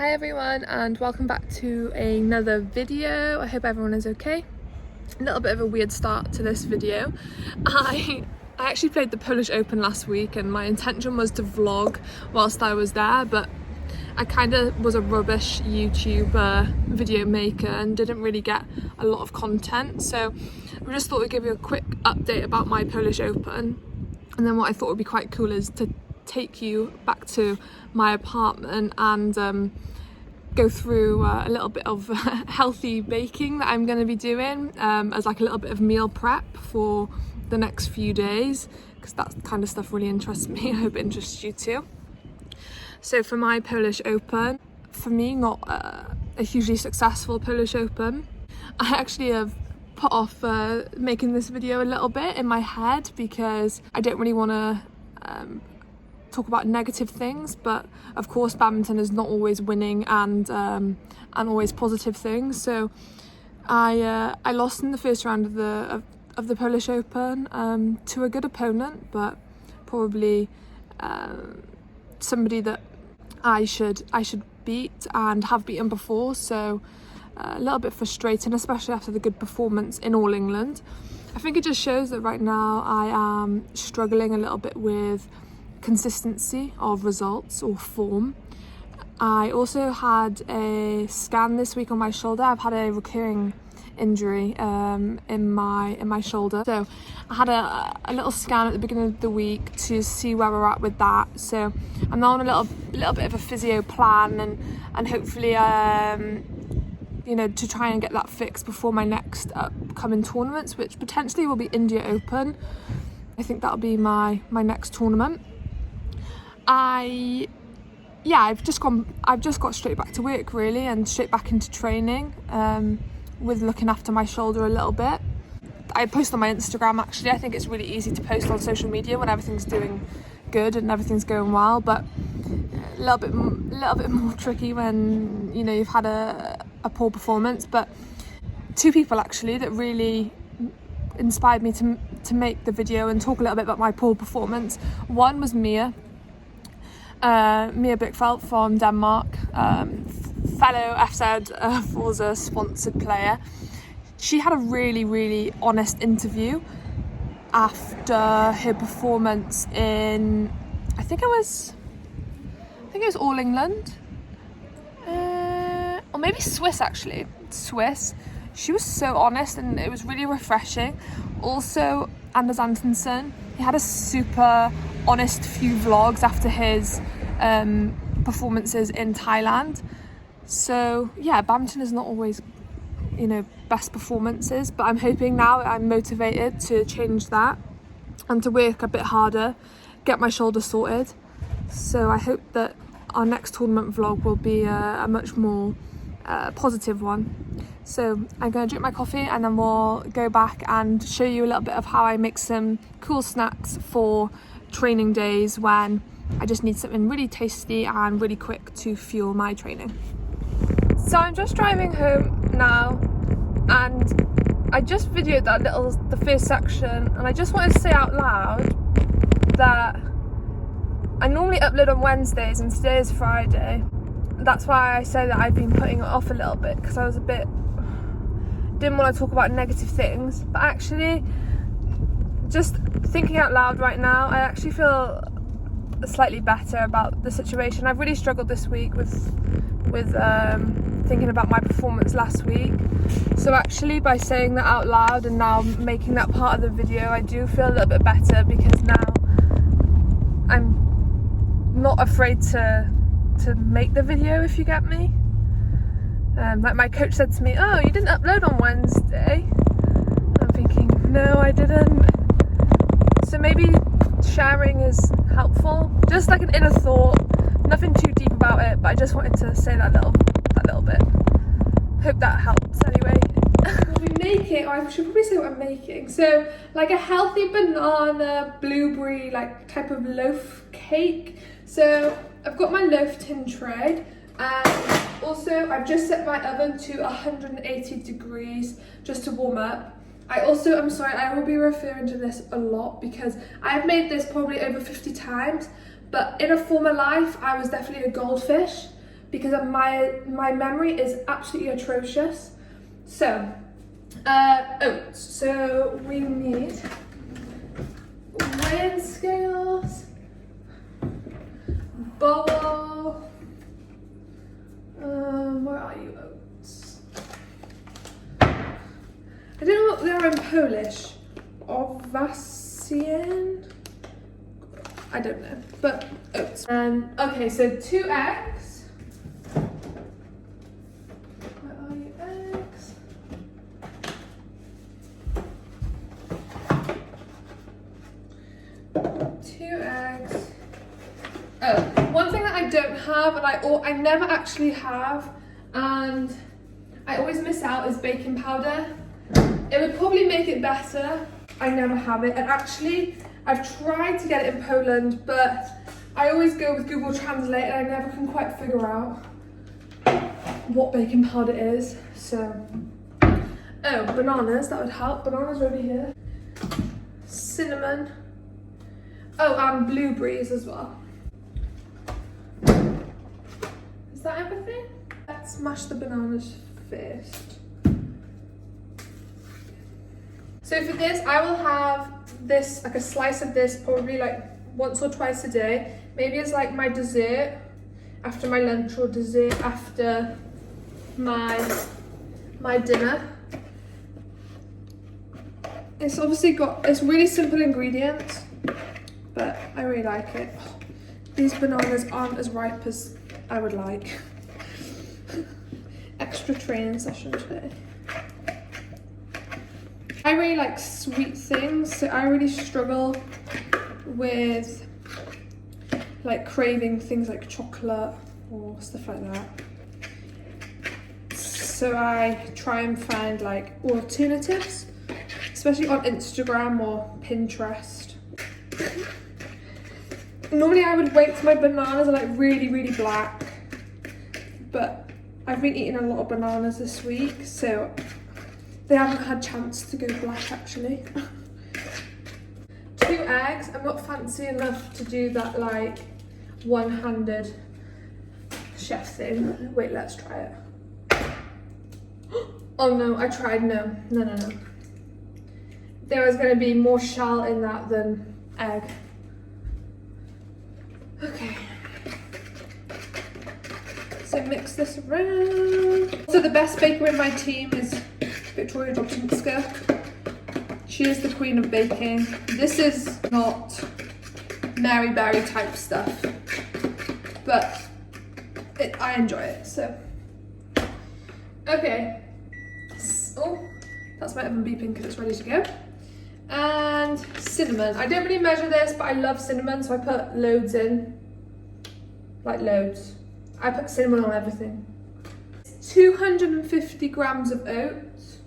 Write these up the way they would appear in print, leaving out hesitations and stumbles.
Hi everyone and welcome back to another video. I hope everyone is okay. A little bit of a weird start to this video. I actually played the Polish Open last week and my intention was to vlog whilst I was there, but I kind of was a rubbish YouTuber video maker and didn't really get a lot of content, so I just thought I'd give you a quick update about my Polish Open. And then what I thought would be quite cool is to take you back to my apartment and go through a little bit of healthy baking that I'm going to be doing as like a little bit of meal prep for the next few days, because that kind of stuff really interests me. I hope it interests you too. So for my Polish Open, for me not a hugely successful Polish Open. I actually have put off making this video a little bit in my head because I don't really want to talk about negative things, but of course badminton is not always winning and always positive things. So I lost in the first round of the Polish Open to a good opponent, but probably somebody that I should beat and have beaten before. So a little bit frustrating, especially after the good performance in All England. I think it just shows that right now I am struggling a little bit with consistency of results or form. I also had a scan this week on my shoulder. I've had a recurring injury in my shoulder, so I had a little scan at the beginning of the week to see where we're at with that. So I'm now on a little bit of a physio plan and hopefully you know, to try and get that fixed before my next upcoming tournaments, which potentially will be India Open. I think that'll be my next tournament. I've just got straight back to work really, and straight back into training with looking after my shoulder a little bit. I post on my Instagram actually. I think it's really easy to post on social media when everything's doing good and everything's going well, but a little bit more tricky when, you know, you've had a poor performance. But two people actually that really inspired me to make the video and talk a little bit about my poor performance. One was Mia Bickfeldt from Denmark, fellow FZ Forza sponsored player. She had a really honest interview after her performance in, I think it was All England, or maybe Swiss actually. Swiss. She was so honest and it was really refreshing. Also, Anders Antonsen, he had a super honest few vlogs after his performances in Thailand. So yeah, badminton is not always, you know, best performances, but I'm hoping now I'm motivated to change that and to work a bit harder, get my shoulder sorted. So I hope that our next tournament vlog will be a much more positive one. So I'm going to drink my coffee and then we'll go back and show you a little bit of how I make some cool snacks for training days when I just need something really tasty and really quick to fuel my training. So I'm just driving home now and I just videoed the first section, and I just wanted to say out loud that I normally upload on Wednesdays and today is Friday. That's why I say that I've been putting it off a little bit, because I was didn't want to talk about negative things. But actually, just thinking out loud right now, I actually feel slightly better about the situation. I've really struggled this week with thinking about my performance last week. So actually, by saying that out loud and now making that part of the video, I do feel a little bit better, because now I'm not afraid to make the video, if you get me. Like my coach said to me, "Oh, you didn't upload on Wednesday." I'm thinking, no, I didn't. So maybe sharing is helpful, just like an inner thought, nothing too deep about it, but I just wanted to say that little bit. Hope that helps anyway. I'll be making, or I should probably say what I'm making. So like a healthy banana blueberry like type of loaf cake. So I've got my loaf tin tray, and also I've just set my oven to 180 degrees just to warm up. I'm sorry, I will be referring to this a lot because I have made this probably over 50 times, but in a former life I was definitely a goldfish, because my memory is absolutely atrocious. So, oats. So we need weighing scales, bowl. Where are you, oats? I don't know what they are in Polish. Owasian? I don't know, but oats. Okay, so 2 eggs. Where are you, eggs? Two eggs. Oh, one thing that I don't have, and I never actually have, and I always miss out, is baking powder. It would probably make it better. I never have it, and actually I've tried to get it in Poland, but I always go with Google Translate and I never can quite figure out what baking powder is. So, oh, bananas, that would help. Bananas are over here. Cinnamon. Oh, and blueberries as well. Is that everything? Let's mash the bananas first. So for this, I will have this, like a slice of this, probably like once or twice a day. Maybe it's like my dessert after my lunch, or dessert after my dinner. It's obviously it's really simple ingredients, but I really like it. These bananas aren't as ripe as I would like. Extra training session today. I really like sweet things, so I really struggle with like craving things like chocolate or stuff like that. So I try and find like alternatives, especially on Instagram or Pinterest. Normally I would wait till my bananas are like really, really black, but I've been eating a lot of bananas this week, so they haven't had chance to go black actually. 2 eggs. I'm not fancy enough to do that like one-handed chef thing. Wait, let's try it. Oh no, I tried. No. There was going to be more shell in that than egg. Okay. So mix this around. So the best baker in my team is Victoria Dobczynska. She is the queen of baking. This is not Mary Berry type stuff, but I enjoy it, so. Okay. Oh, that's my oven beeping because it's ready to go. And cinnamon. I don't really measure this, but I love cinnamon, so I put loads in. Like loads. I put cinnamon on everything. 250 grams of oats.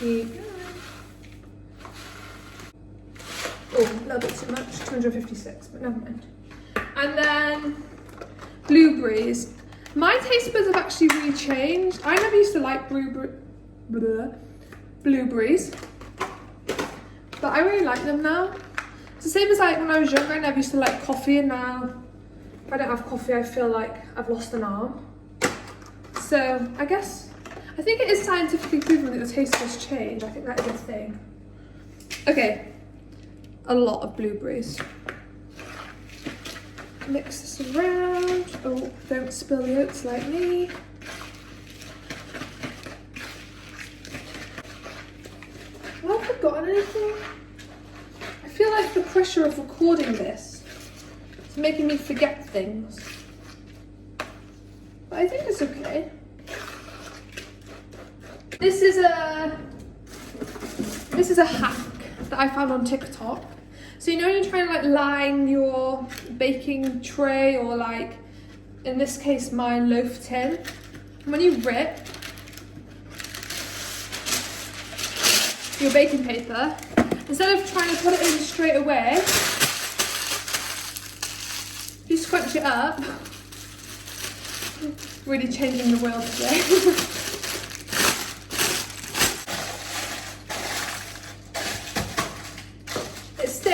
Here you go. Oh, a little bit too much, 256, but never mind. And then blueberries. My taste buds have actually really changed. I never used to like blueberries, but I really like them now. It's the same as like when I was younger, I never used to like coffee, and now if I don't have coffee, I feel like I've lost an arm. So I think it is scientifically proven that your taste does change. I think that is a thing. Okay, a lot of blueberries. Mix this around. Oh, don't spill the oats like me. Have I forgotten anything? I feel like the pressure of recording this is making me forget things. But I think it's okay. This is a hack that I found on TikTok. So you know when you're trying to like line your baking tray, or like in this case my loaf tin, when you rip your baking paper, instead of trying to put it in straight away, you scrunch it up. Really changing the world today.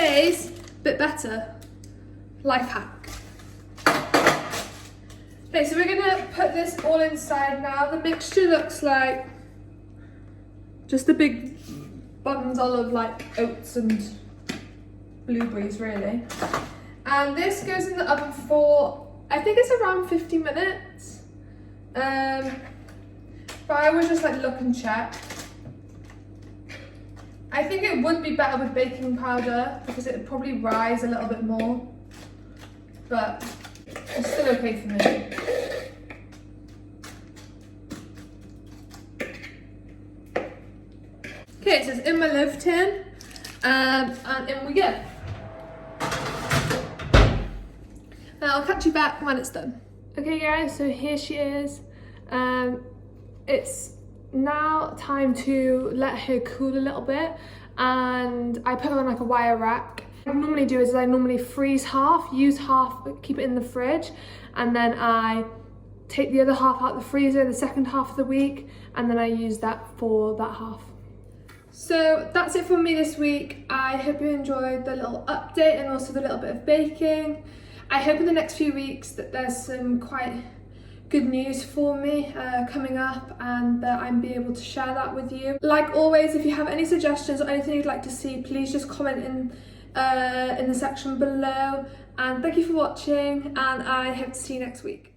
stays a bit better. Life hack. Okay, so we're gonna put this all inside now. The mixture looks like just a big bundle of like oats and blueberries really. And this goes in the oven for, I think it's around 50 minutes. But I always just like look and check. I think it would be better with baking powder because it would probably rise a little bit more. But it's still okay for me. Okay, so it's in my loaf tin, and in we go. Now I'll catch you back when it's done. Okay guys, so here she is. It's now time to let her cool a little bit, and I put her on like a wire rack. What I normally do is I normally freeze half, use half, keep it in the fridge, and then I take the other half out of the freezer the second half of the week, and then I use that for that half. So that's it for me this week. I hope you enjoyed the little update and also the little bit of baking. I hope in the next few weeks that there's some quite good news for me coming up, and that I'm be able to share that with you. Like always, if you have any suggestions or anything you'd like to see, please just comment in the section below. And thank you for watching, and I hope to see you next week.